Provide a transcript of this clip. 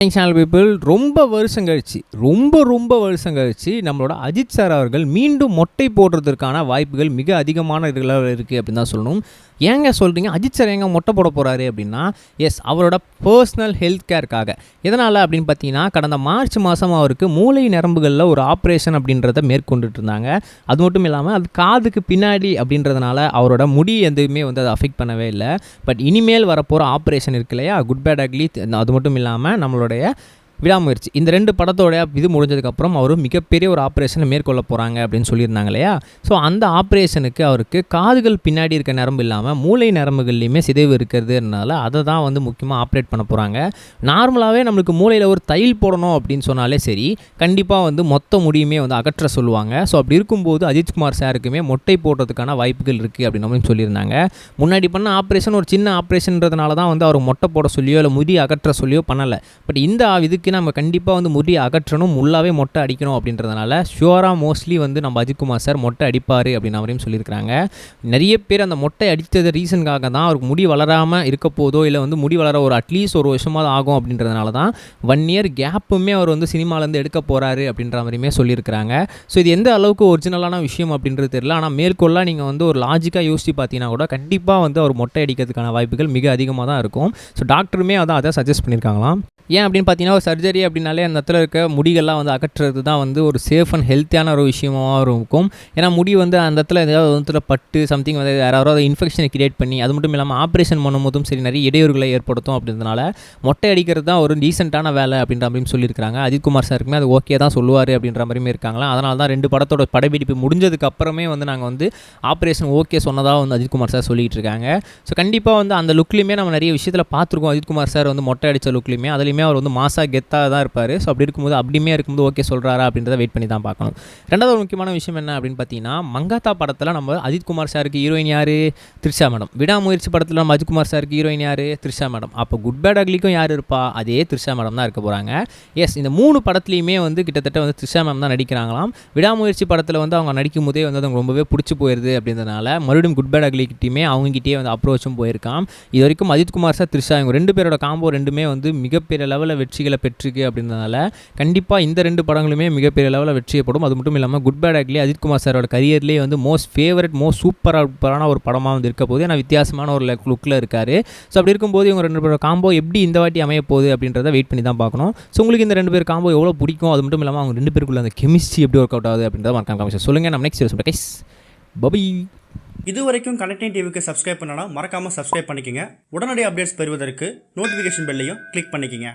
Channel people ரொம்ப வருஷம் கழிச்சு நம்மளோட அஜித் சார் அவர்கள் மீண்டும் மொட்டை போடுறதுக்கான வாய்ப்புகள் மிக அதிகமான இதில் இருக்குது அப்படின்னு தான் சொல்லணும். ஏங்க சொல்கிறீங்க அஜித் சார் எங்கே மொட்டை போட போகிறாரு அப்படின்னா, எஸ் அவரோட பர்சனல் ஹெல்த் கேருக்காக. எதனால் அப்படின்னு பார்த்தீங்கன்னா, கடந்த மார்ச் மாதம் அவருக்கு மூளை நரம்புகளில் ஒரு ஆப்ரேஷன் அப்படின்றத மேற்கொண்டுட்டு இருந்தாங்க. அது மட்டும் இல்லாமல் அது காதுக்கு பின்னாடி அப்படின்றதுனால அவரோட முடி எதுவுமே வந்து அதை அஃபெக்ட் பண்ணவே இல்லை. பட் இனிமேல் வரப்போகிற ஆப்ரேஷன் இருக்கு இல்லையா, குட் பேட் அக்லி, அது மட்டும் இல்லாமல் நம்மளோட விடாமுயற்சி, இந்த 2 படத்தோட இது முடிஞ்சதுக்கப்புறம் அவர் மிகப்பெரிய ஒரு ஆப்ரேஷனை மேற்கொள்ள போகிறாங்க அப்படின்னு சொல்லியிருந்தாங்க இல்லையா. ஸோ அந்த ஆப்ரேஷனுக்கு அவருக்கு காதுகள் பின்னாடி இருக்க நரம்பு இல்லாமல் மூளை நரம்புகள்லையுமே சிதைவு இருக்கிறதுனால அதை தான் வந்து முக்கியமாக ஆப்ரேட் பண்ண போகிறாங்க. நார்மலாகவே நம்மளுக்கு மூளையில் ஒரு தையல் போடணும் அப்படின்னு சொன்னாலே சரி, கண்டிப்பாக வந்து மொத்த முடியுமே வந்து அகற்ற சொல்லுவாங்க. ஸோ அப்படி இருக்கும்போது அஜித்குமார் சாருக்குமே மொட்டை போடுறதுக்கான வாய்ப்புகள் இருக்குது அப்படின்னு சொல்லியிருந்தாங்க. முன்னாடி பண்ண ஆப்ரேஷன் ஒரு சின்ன ஆப்ரேஷன்றதுனால தான் வந்து அவர் மொட்டை போட சொல்லியோ இல்லை முடி அகற்ற சொல்லியோ பண்ணலை. பட் இந்த இதுக்கு நம்ம கண்டிப்பாக வந்து முடி அகற்றணும், முள்ளாவே மொட்டை அடிக்கணும் அப்படின்றதுனால ஷுவராக மோஸ்ட்லி வந்து நம்ம அஜித்குமார் சார் மொட்டை அடிப்பார் அப்படின்னு அவரையும் சொல்லியிருக்கிறாங்க. நிறைய பேர் அந்த மொட்டை அடித்தது ரீசனுக்காக தான் அவருக்கு முடி வளராமல் இருக்க போதோ இல்லை வந்து முடி வளர ஒரு அட்லீஸ்ட் ஒரு வருஷமாக ஆகும் அப்படின்றதுனால தான் 1 இயர் கேப்புமே அவர் வந்து சினிமாலேருந்து எடுக்க போகிறாரு அப்படின்ற மாதிரியுமே சொல்லியிருக்கிறாங்க. ஸோ இது எந்த அளவுக்கு ஒரிஜினலான விஷயம் அப்படின்றது தெரியல. ஆனால் மேற்கொள்ள நீங்கள் வந்து ஒரு லாஜிக்காக யோசித்து பார்த்தீங்கன்னா கூட கண்டிப்பாக வந்து அவர் மொட்டை அடிக்கிறதுக்கான வாய்ப்புகள் மிக அதிகமாக தான் இருக்கும். ஸோ டாக்டருமே அதை சஜஸ்ட் பண்ணியிருக்காங்களாம். ஏன் அப்படின்னு பார்த்தீங்கன்னா, ஒரு சர்ஜரி அப்படின்னாலே அந்த இடத்துல இருக்க முடிகள்லாம் வந்து அகற்றுறது தான் வந்து ஒரு சேஃப் அண்ட் ஹெல்த்தியான ஒரு விஷயமாக இருக்கும். ஏன்னா முடி வந்து அந்த இடத்துல ஏதாவது வந்து பட்டு சம்திங் வந்து யாராவது இன்ஃபெக்ஷனை கிரியேட் பண்ணி, அது மட்டும் இல்லாமல் ஆப்ரேஷன் பண்ணும்போதும் சரி நிறைய இடையூறுகளை ஏற்படுத்தும். அப்படின்றதுனால மொட்டை அடிக்கிறது தான் ஒரு டீசெண்டான வேலை அப்படின்ற மாதிரி சொல்லியிருக்காங்க. அஜித்குமார் சாருக்குமே அது ஓகே தான் சொல்லுவார் அப்படின்ற மாதிரியுமே இருக்காங்களா. அதனால தான் 2 படத்தோட படப்பிடிப்பு முடிஞ்சதுக்கு அப்புறமே வந்து நாங்கள் வந்து ஆப்ரேஷன் ஓகே சொன்னதாக வந்து அஜித்குமார் சார் சொல்லிகிட்டு இருக்காங்க. ஸோ கண்டிப்பாக வந்து அந்த லுக்லையுமே நம்ம நிறைய விஷயத்தில் பார்த்துருக்கோம். அஜித்குமார் சார் வந்து மொட்டை அடித்த லுக்லையுமே அதுலேயுமே அவர் வந்து மாசா கெத்தாக தான் இருப்பார். ஸோ அப்படி இருக்கும்போது ஓகே சொல்கிறாரா அப்படின்றத வெயிட் பண்ணி தான் பார்க்கணும். ரெண்டாவது ஒரு முக்கியமான விஷயம் என்ன அப்படின்னு பார்த்தீங்கன்னா, மங்காத்தா படத்தில் நம்ம அஜித்குமார் சாருக்கு ஹீரோயின் யார்? த்ரிஷா மேடம். விடாமுயற்சி படத்தில் நம்ம அஜித்குமார் சாருக்கு ஹீரோயின் யார்? த்ரிஷா மேடம். அப்போ குட் பேட் அக்லிக்கும் யார் இருப்பா? அதே த்ரிஷா மேடம் தான் இருக்க போகிறாங்க. எஸ், இந்த 3 படத்துலையுமே வந்து கிட்டத்தட்ட வந்து த்ரிஷா மேம் தான் நடிக்கிறாங்களாம். விடாமுயற்சி படத்தில் வந்து அவங்க நடிக்கும் போதே வந்து அவங்க ரொம்பவே பிடிச்சி போயிருது அப்படின்றதுனால மறுபடியும் குட் பேட் அக்லிக்கிட்டையுமே அவங்ககிட்டயே வந்து அப்ரோச்சும் போயிருக்கான். இது வரைக்கும் அஜித்குமார் சார், த்ரிஷா இவங்க 2 பேரோட காம்போ 2மே வந்து மிகப்பெரிய லெவலில் வெற்றிகளை பெற்றிருக்கு அப்படின்றதுனால கண்டிப்பாக இந்த 2 படங்களுமே மிகப்பெரிய லெவலில் வெற்றியப்படும். அது மட்டும் இல்லாமல் குட் பேட் அக்லி அஜித்குமார் சாரோட கரியர்லேயே வந்து மோஸ்ட் சூப்பரான ஒரு படமாக வந்து இருக்க போது. ஏன்னா வித்தியாசமான ஒரு லுக்கில் இருக்கார். ஸோ அப்படி இருக்கும்போது இவங்க 2 பேரோட காம்போ எப்படி இந்த வாட்டி அமைய போகுது அப்படின்றத வெயிட் பண்ணி தான் பார்க்கணும். ஸோ உங்களுக்கு இந்த 2 பேர் காம்போ எவ்வளோ பிடிக்கும், அது மட்டும் இல்லாமல் அவங்க 2 பேருக்குள்ள அந்த கெமிஸ்ட்ரி எப்படி ஒர்க் அவுட் ஆகுது அப்படின்றத மறக்காம சொல்லுங்கள். நம்ம நெக்ஸ்ட் வீடியோ கைஸ் பபை. இது வரைக்கும் கனெக்டிங் டிவிக்கு சப்ஸ்கிரைப் பண்ணனா மறக்காமல் சப்ஸ்கிரைப் பண்ணிக்கங்க. உடனடி அப்டேட்ஸ் பெறுவதற்கு நோட்டிஃபிகேஷன் பெல்லையும் கிளிக் பண்ணிக்கங்க.